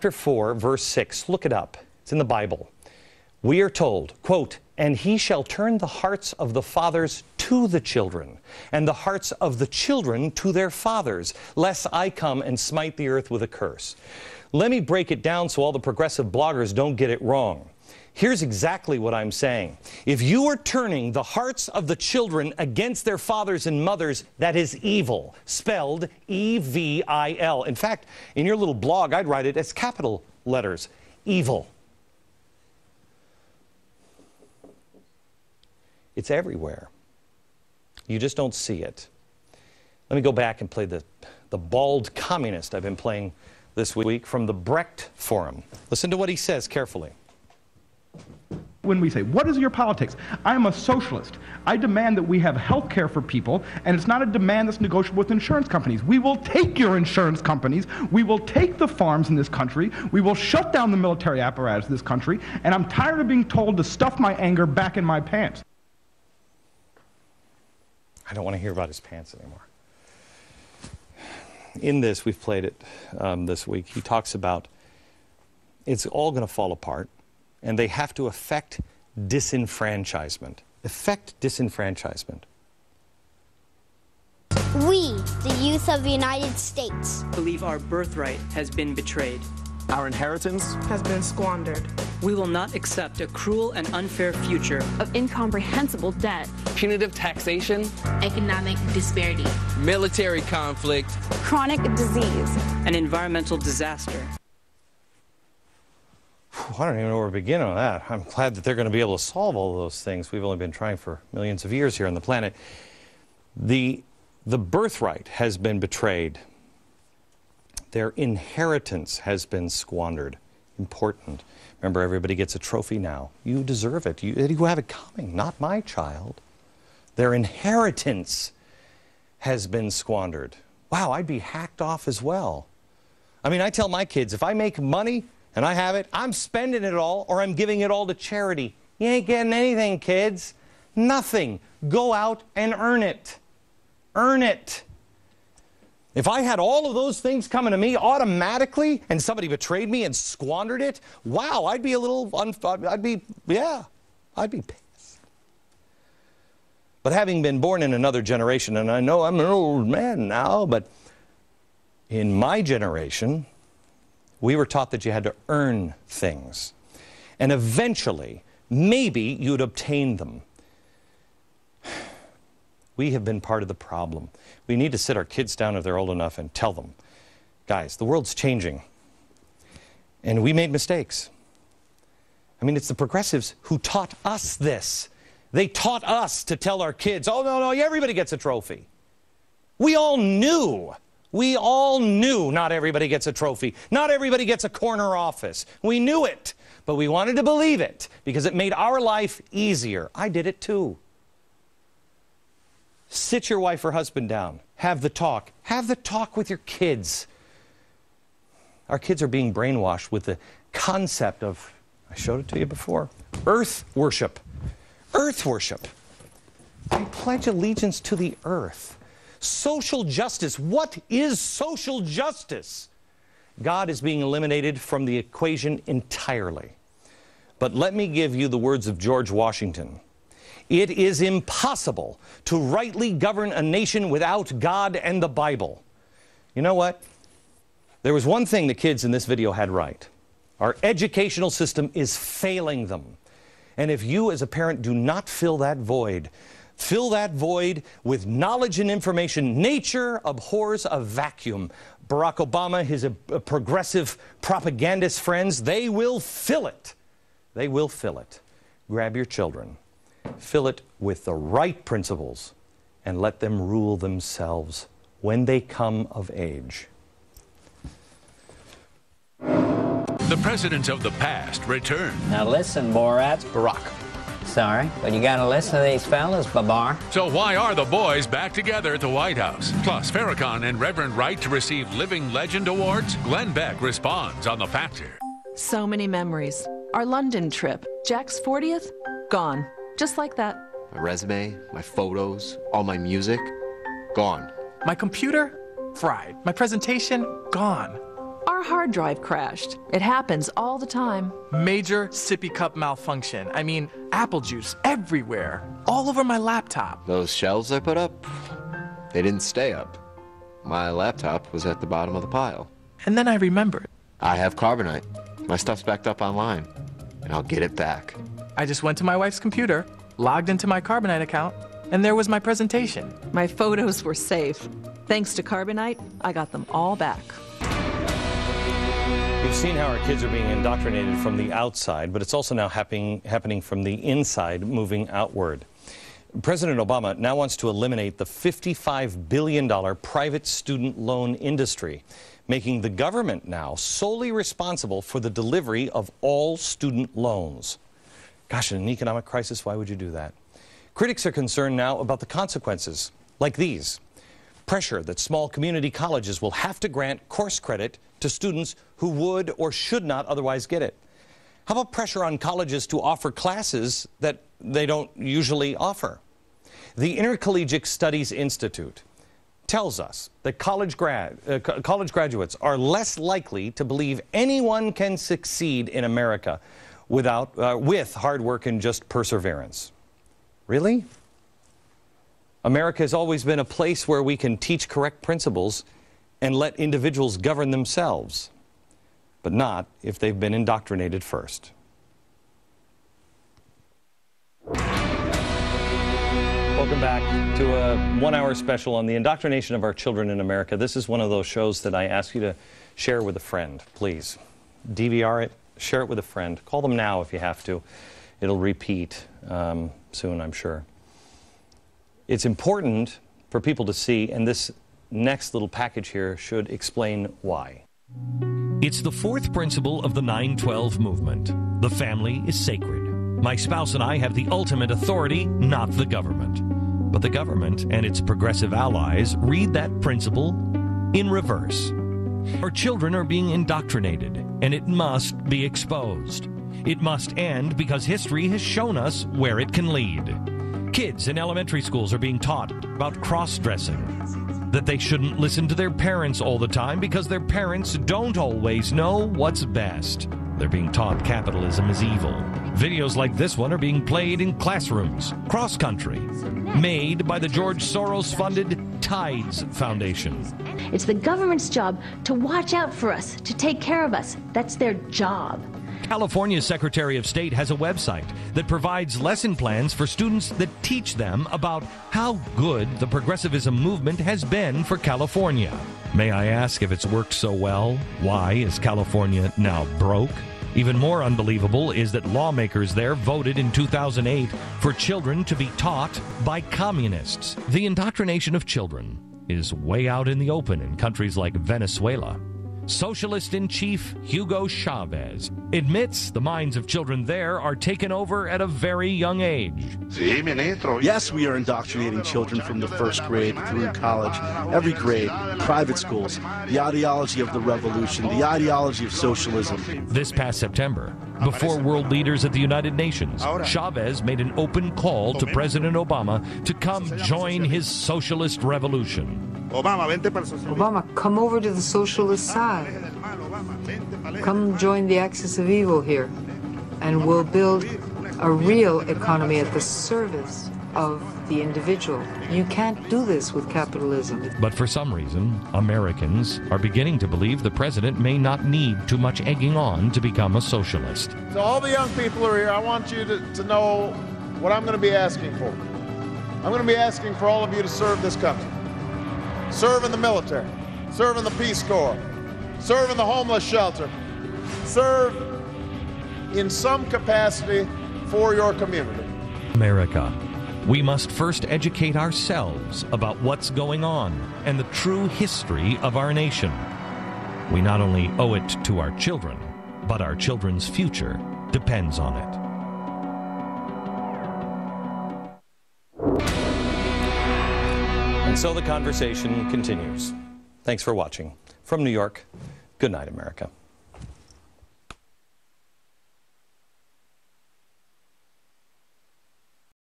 chapter 4, verse 6. Look it up. It's in the Bible. We are told, quote, "And he shall turn the hearts of the fathers to the children, and the hearts of the children to their fathers, lest I come and smite the earth with a curse." Let me break it down so all the progressive bloggers don't get it wrong. Here's exactly what I'm saying. If you are turning the hearts of the children against their fathers and mothers, that is evil, spelled E-V-I-L. In fact, in your little blog, I'd write it as capital letters, evil. It's everywhere. You just don't see it. Let me go back and play the bald communist I've been playing this week from the Brecht Forum. Listen to what he says carefully. When we say, what is your politics? I'm a socialist. I demand that we have health care for people, and it's not a demand that's negotiable with insurance companies. We will take your insurance companies. We will take the farms in this country. We will shut down the military apparatus in this country, and I'm tired of being told to stuff my anger back in my pants. I don't want to hear about his pants anymore. In this, we've played it this week, he talks about it's all going to fall apart, and they have to affect disenfranchisement. Effect disenfranchisement. We, the youth of the United States, believe our birthright has been betrayed. Our inheritance has been squandered. We will not accept a cruel and unfair future of incomprehensible debt, punitive taxation, economic disparity, military conflict, chronic disease, and environmental disaster. I don't even know where to begin on that. I'm glad that they're going to be able to solve all of those things. We've only been trying for millions of years here on the planet. The birthright has been betrayed. Their inheritance has been squandered. Important. Remember, everybody gets a trophy now. You deserve it. You have it coming, not my child. Their inheritance has been squandered. Wow, I'd be hacked off as well. I mean, I tell my kids, if I make money and I have it, I'm spending it all or I'm giving it all to charity. You ain't getting anything, kids. Nothing. Go out and earn it. Earn it. If I had all of those things coming to me automatically and somebody betrayed me and squandered it, wow, I'd be a little, I'd be pissed. But having been born in another generation, and I know I'm an old man now, but in my generation, we were taught that you had to earn things. And eventually, maybe you'd obtain them. We have been part of the problem. We need to sit our kids down if they're old enough and tell them, guys, the world's changing. And we made mistakes. I mean, it's the progressives who taught us this. They taught us to tell our kids, oh, no, everybody gets a trophy. We all knew not everybody gets a trophy. Not everybody gets a corner office. We knew it, but we wanted to believe it because it made our life easier. I did it too. Sit your wife or husband down. Have the talk. Have the talk with your kids. Our kids are being brainwashed with the concept of, I showed it to you before, earth worship. Earth worship. I pledge allegiance to the earth. Social justice. What is social justice? God is being eliminated from the equation entirely. But let me give you the words of George Washington. It is impossible to rightly govern a nation without God and the Bible. You know what? There was one thing the kids in this video had right. Our educational system is failing them. And if you as a parent do not fill that void with knowledge and information, nature abhors a vacuum. Barack Obama, his progressive propagandist friends, they will fill it. They will fill it. Grab your children. Fill it with the right principles and let them rule themselves when they come of age. The presidents of the past return. Now listen, Borat. Barack. Sorry, but you gotta listen to these fellas, Babar. So why are the boys back together at the White House? Plus, Farrakhan and Reverend Wright to receive Living Legend Awards? Glenn Beck responds on The Factor. So many memories. Our London trip, Jack's 40th, gone. Just like that. My resume, my photos, all my music, gone. My computer, fried. My presentation, gone. Our hard drive crashed. It happens all the time. Major sippy cup malfunction. I mean, apple juice everywhere, all over my laptop. Those shelves I put up, they didn't stay up. My laptop was at the bottom of the pile. And then I remembered. I have Carbonite. My stuff's backed up online, and I'll get it back. I just went to my wife's computer, logged into my Carbonite account, and there was my presentation. My photos were safe. Thanks to Carbonite, I got them all back. We've seen how our kids are being indoctrinated from the outside, but it's also now happening from the inside, moving outward. President Obama now wants to eliminate the $55 billion private student loan industry, making the government now solely responsible for the delivery of all student loans. Gosh, in an economic crisis, why would you do that? Critics are concerned now about the consequences, like these. Pressure that small community colleges will have to grant course credit to students who would or should not otherwise get it. How about pressure on colleges to offer classes that they don't usually offer? The Intercollegiate Studies Institute tells us that college graduates are less likely to believe anyone can succeed in America with hard work and just perseverance. Really? America has always been a place where we can teach correct principles and let individuals govern themselves, but not if they've been indoctrinated first. Welcome back to a one-hour special on the indoctrination of our children in America. This is one of those shows that I ask you to share with a friend, please. DVR it, share it with a friend. Call them now if you have to. It'll repeat soon, I'm sure. It's important for people to see, and this next little package here should explain why. It's the fourth principle of the 9/12 movement. The family is sacred. My spouse and I have the ultimate authority, not the government. But the government and its progressive allies read that principle in reverse. Our children are being indoctrinated, and it must be exposed. It must end because history has shown us where it can lead. Kids in elementary schools are being taught about cross-dressing, that they shouldn't listen to their parents all the time because their parents don't always know what's best. They're being taught capitalism is evil. Videos like this one are being played in classrooms, cross-country, made by the George Soros-funded Tides Foundation. It's the government's job to watch out for us, to take care of us. That's their job. California's Secretary of State has a website that provides lesson plans for students that teach them about how good the progressivism movement has been for California. May I ask, if it's worked so well, why is California now broke? Even more unbelievable is that lawmakers there voted in 2008 for children to be taught by communists. The indoctrination of children is way out in the open in countries like Venezuela. Socialist-in-chief Hugo Chavez admits the minds of children there are taken over at a very young age. Yes, we are indoctrinating children from the first grade through college, every grade, private schools, the ideology of the revolution, the ideology of socialism. This past September, before world leaders at the United Nations, Chavez made an open call to President Obama to come join his socialist revolution. Obama, come over to the socialist side. Come join the axis of evil here, and we'll build a real economy at the service of the individual. You can't do this with capitalism. But for some reason, Americans are beginning to believe the president may not need too much egging on to become a socialist. So all the young people who are here, I want you to know what I'm going to be asking for. I'm going to be asking for all of you to serve this country. Serve in the military, serve in the Peace Corps, serve in the homeless shelter, serve in some capacity for your community. America, we must first educate ourselves about what's going on and the true history of our nation. We not only owe it to our children, but our children's future depends on it. And so the conversation continues. Thanks for watching. From New York, good night, America.